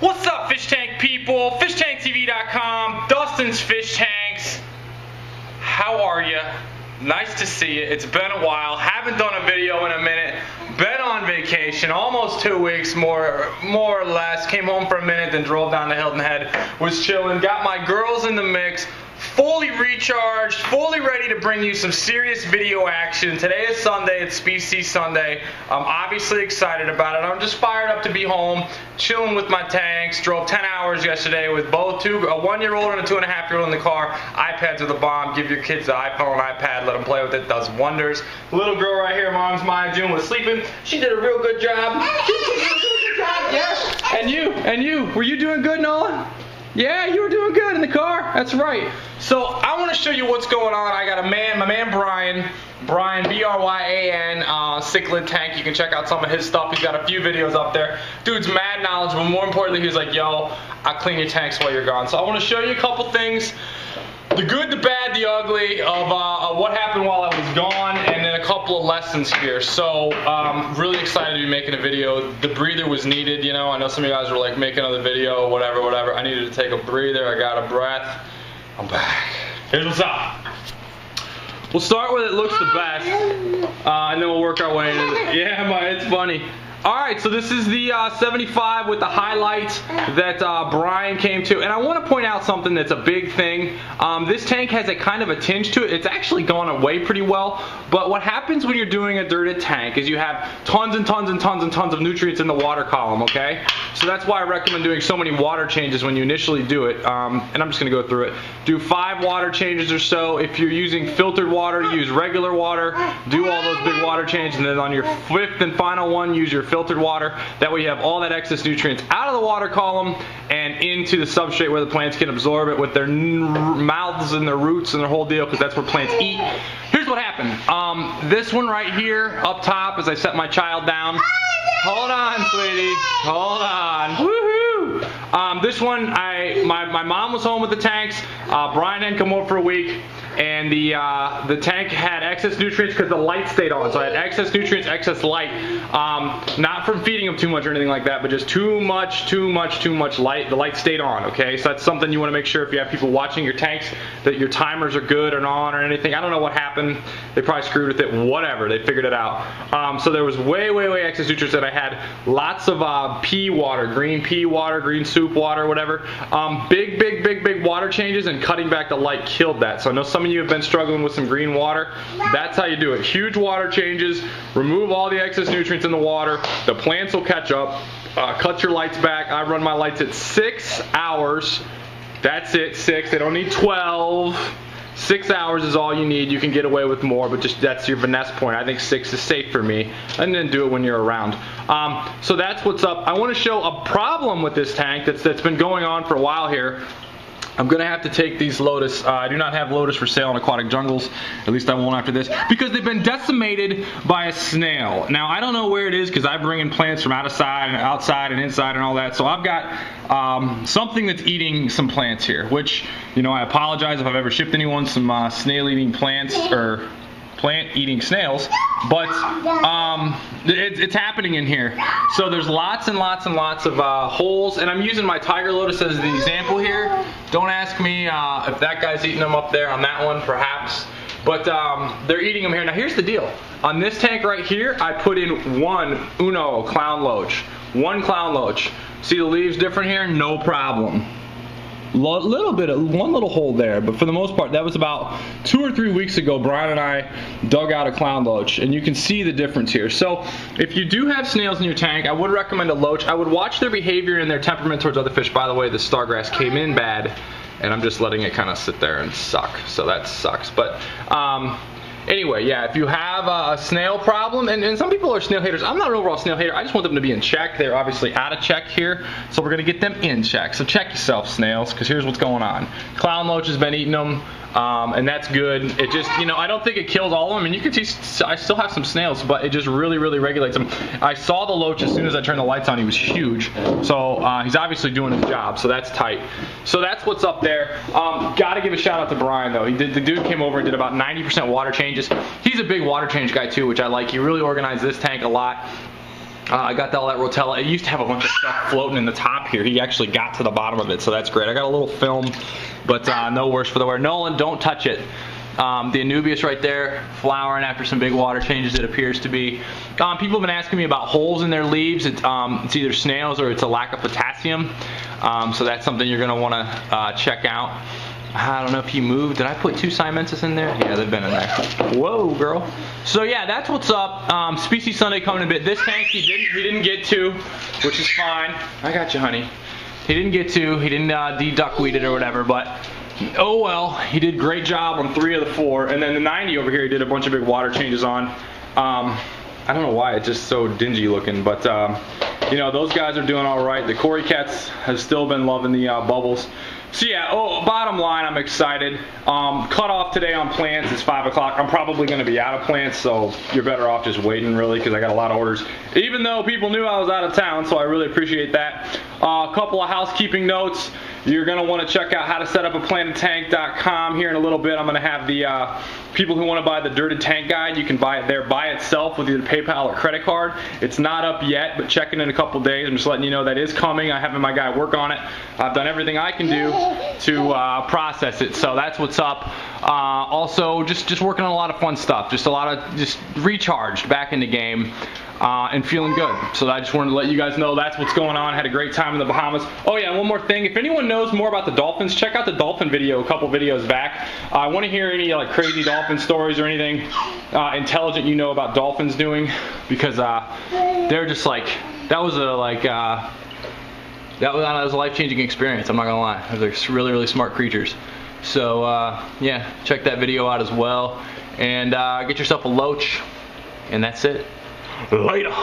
What's up, fish tank people? FishTankTV.com, Dustin's Fish Tanks. How are you? Nice to see you. It's been a while. Haven't done a video in a minute. Been on vacation, almost 2 weeks, more or less. Came home for a minute, then drove down to Hilton Head. Was chilling. Got my girls in the mix. Fully recharged, fully ready to bring you some serious video action. Today is Sunday, it's Species Sunday. I'm obviously excited about it. I'm just fired up to be home, chilling with my tanks. Drove 10 hours yesterday with both a 1-year-old and a 2.5-year-old in the car. iPads are the bomb. Give your kids the iPhone, iPad, let them play with it. Does wonders. Little girl right here, Mom's Maya June, was sleeping. She did a real good job. Yes. And you, were you doing good, Noah? Yeah, you were doing good in the car. That's right. So I want to show you what's going on. I got my man Brian, B-R-Y-A-N, cichlid tank. You can check out some of his stuff. He's got a few videos up there. Dude's mad knowledgeable. More importantly, he's like, yo, I'll clean your tanks while you're gone. So I want to show you a couple things. The good, the bad, the ugly of what happened while I was gone, and then a couple of lessons here. So, really excited to be making a video. The breather was needed, you know. I know some of you guys were like, make another video, whatever. I needed to take a breather. I got a breath. I'm back. Here's what's up. We'll start with it looks the best, and then we'll work our way into it. Yeah, it's funny. Alright, so this is the 75 with the highlights that Brian came to. And I want to point out something that's a big thing. This tank has a kind of a tinge to it. It's actually gone away pretty well. But what happens when you're doing a dirted tank is you have tons and tons and tons and tons of nutrients in the water column, okay? So that's why I recommend doing so many water changes when you initially do it. And I'm just going to go through it. Do 5 water changes or so. If you're using filtered water, use regular water. Do all those big water changes. And then on your 5th and final one, use your filtered water. That way you have all that excess nutrients out of the water column and into the substrate where the plants can absorb it with their mouths and their roots and their whole deal, because that's where plants eat. Here's what happened. This one right here up top, as I set my child down. Hold on, sweetie. Hold on. Woohoo! This one, my mom was home with the tanks. Brian hadn't come over for a week. And the tank had excess nutrients because the light stayed on. So I had excess nutrients, excess light. Not from feeding them too much or anything like that, but just too much light. The light stayed on, okay? So that's something you want to make sure if you have people watching your tanks that your timers are good and on or anything. I don't know what happened. They probably screwed with it. Whatever. They figured it out. So there was way excess nutrients, and I had lots of pea water, green pea water, green soup water, whatever. Big water changes, and cutting back the light killed that. So I know some of you have been struggling with some green water. That's how you do it. Huge water changes, remove all the excess nutrients in the water, the plants will catch up. Cut your lights back. I run my lights at 6 hours. That's it, 6. They don't need 12. 6 hours is all you need. You can get away with more, but just that's your finesse point. I think 6 is safe for me, and then do it when you're around. So that's what's up. I want to show a problem with this tank that's been going on for a while here. I'm going to have to take these lotus. I do not have lotus for sale in aquatic jungles. At least I won't after this. Because they've been decimated by a snail. Now, I don't know where it is because I bring in plants from outside and inside and all that. So I've got something that's eating some plants here. Which, you know, I apologize if I've ever shipped anyone some snail-eating plants or plant-eating snails, but it's happening in here. So there's lots and lots of holes, and I'm using my tiger lotus as the example here. Don't ask me if that guy's eating them up there on that one, perhaps, but they're eating them here. Now here's the deal. On this tank right here, I put in one clown loach. One clown loach. See the leaves different here? No problem. One little hole there, but for the most part, that was about 2 or 3 weeks ago. Brian and I dug out a clown loach, and you can see the difference here. So if you do have snails in your tank, I would recommend a loach. I would watch their behavior and their temperament towards other fish. By the way, the stargrass came in bad, and I'm just letting it kind of sit there and suck, so that sucks. But anyway, yeah, if you have a snail problem, and some people are snail haters. I'm not an overall snail hater. I just want them to be in check. They're obviously out of check here, so we're going to get them in check. So check yourself, snails, because here's what's going on. Clown loach has been eating them, and that's good. It just, you know, I don't think it kills all of them, and you can see I still have some snails, but it just really regulates them. I saw the loach as soon as I turned the lights on. He was huge, so he's obviously doing his job, so that's tight. So that's what's up there. Gotta give a shout out to Brian, though. The dude came over and did about 90% water changes. He's a big water change guy too, which I like. He really organized this tank a lot. I got all that rotella. It used to have a bunch of stuff floating in the top here. He actually got to the bottom of it, so that's great. I got a little film, but no worse for the wear. Nolan, don't touch it. The Anubias right there, flowering after some big water changes, it appears to be. People have been asking me about holes in their leaves. It's either snails or it's a lack of potassium. So that's something you're going to want to check out. I don't know if he moved. Did I put 2 Siamensis in there? Yeah, they've been in there. Whoa, girl. So yeah, that's what's up. Species Sunday coming in a bit. This tank he didn't get to, which is fine. I got you, honey. He didn't get to. He didn't de-duckweed it or whatever, but oh well. He did a great job on 3 of the 4. And then the 90 over here, he did a bunch of big water changes on. I don't know why it's just so dingy looking, but you know, those guys are doing all right. The Cory cats have still been loving the bubbles. So yeah, bottom line, I'm excited. Cut off today on plants is 5 o'clock. I'm probably going to be out of plants, so you're better off just waiting, really, because I got a lot of orders. Even though people knew I was out of town, so I really appreciate that. A couple of housekeeping notes. You're going to want to check out how to set up a planted-tank.com here in a little bit. I'm going to have the people who want to buy the dirted tank guide. You can buy it there by itself with either PayPal or credit card. It's not up yet, but check it in a couple days. I'm just letting you know that is coming. I'm having my guy work on it. I've done everything I can do to process it, so that's what's up. Also, just working on a lot of fun stuff. Just a lot of recharged back in the game. And feeling good. So I just wanted to let you guys know that's what's going on. Had a great time in the Bahamas. Oh yeah, one more thing. If anyone knows more about the dolphins, check out the dolphin video a couple videos back. I want to hear any like crazy dolphin stories or anything intelligent you know about dolphins doing, because they're just like, that was a life-changing experience. I'm not gonna lie. They're really, really smart creatures. So yeah, check that video out as well, and get yourself a loach, and that's it. Later.